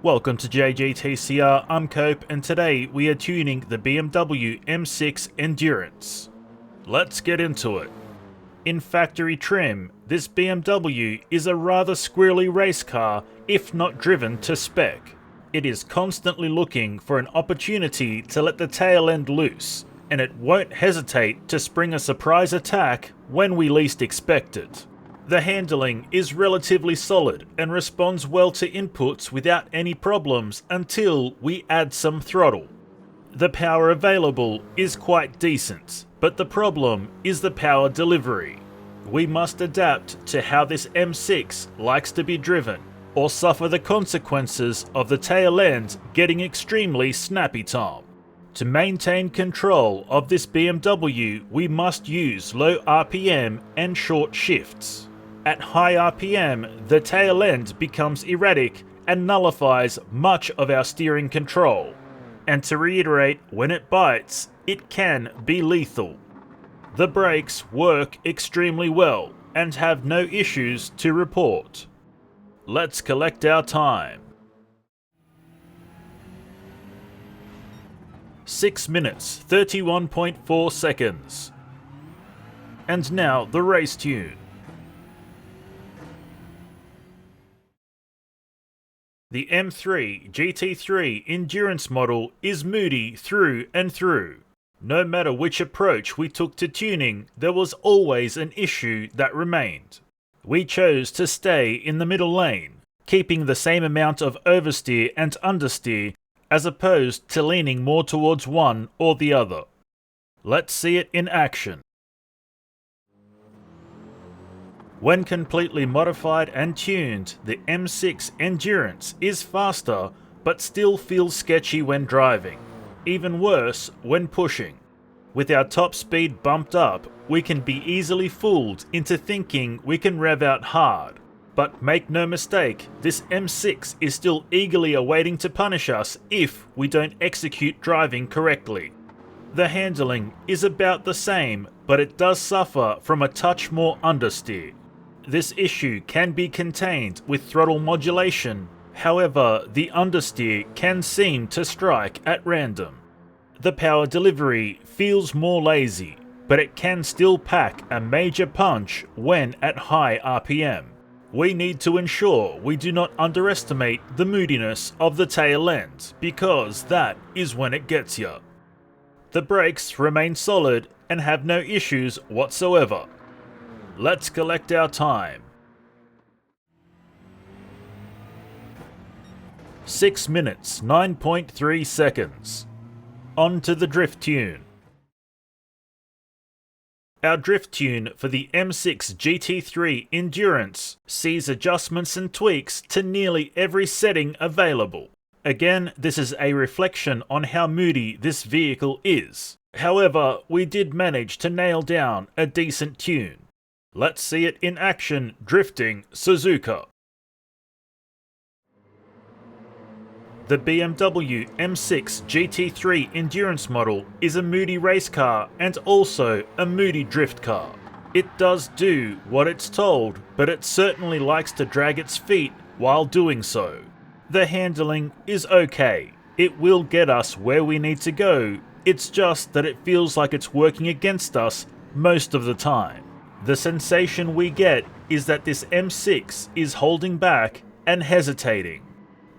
Welcome to JGTCR, I'm Cope, and today we are tuning the BMW M6 Endurance. Let's get into it. In factory trim, this BMW is a rather squirrely race car if not driven to spec. It is constantly looking for an opportunity to let the tail end loose, and it won't hesitate to spring a surprise attack when we least expect it. The handling is relatively solid and responds well to inputs without any problems until we add some throttle. The power available is quite decent, but the problem is the power delivery. We must adapt to how this M6 likes to be driven, or suffer the consequences of the tail end getting extremely snappy time. To maintain control of this BMW, we must use low RPM and short shifts. At high RPM, the tail end becomes erratic and nullifies much of our steering control. And to reiterate, when it bites, it can be lethal. The brakes work extremely well and have no issues to report. Let's collect our time. 6 minutes, 31.4 seconds. And now the race tune. The M3 GT3 endurance model is moody through and through. No matter which approach we took to tuning, there was always an issue that remained. We chose to stay in the middle lane, keeping the same amount of oversteer and understeer as opposed to leaning more towards one or the other. Let's see it in action. When completely modified and tuned, the M6 Endurance is faster but still feels sketchy when driving. Even worse when pushing. With our top speed bumped up, we can be easily fooled into thinking we can rev out hard. But make no mistake, this M6 is still eagerly awaiting to punish us if we don't execute driving correctly. The handling is about the same, but it does suffer from a touch more understeer. This issue can be contained with throttle modulation, however, the understeer can seem to strike at random. The power delivery feels more lazy, but it can still pack a major punch when at high RPM. We need to ensure we do not underestimate the moodiness of the tail end, because that is when it gets ya. The brakes remain solid and have no issues whatsoever. Let's collect our time. 6 minutes, 9.3 seconds. On to the drift tune. Our drift tune for the M6 GT3 Endurance sees adjustments and tweaks to nearly every setting available. Again, this is a reflection on how moody this vehicle is. However, we did manage to nail down a decent tune. Let's see it in action drifting Suzuka. The BMW M6 GT3 Endurance model is a moody race car and also a moody drift car. It does do what it's told, but it certainly likes to drag its feet while doing so. The handling is okay. It will get us where we need to go, it's just that it feels like it's working against us most of the time. The sensation we get is that this M6 is holding back and hesitating.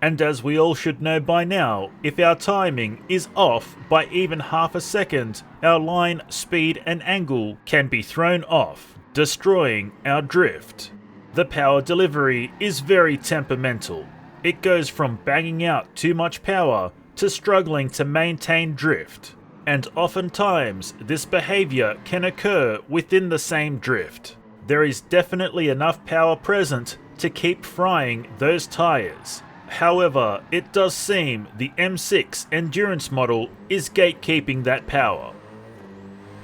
And as we all should know by now, if our timing is off by even half a second, our line, speed and angle can be thrown off, destroying our drift. The power delivery is very temperamental. It goes from banging out too much power to struggling to maintain drift. And oftentimes, this behavior can occur within the same drift. There is definitely enough power present to keep frying those tires. However, it does seem the M6 Endurance model is gatekeeping that power.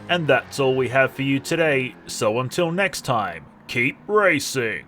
And that's all we have for you today, so until next time, keep racing!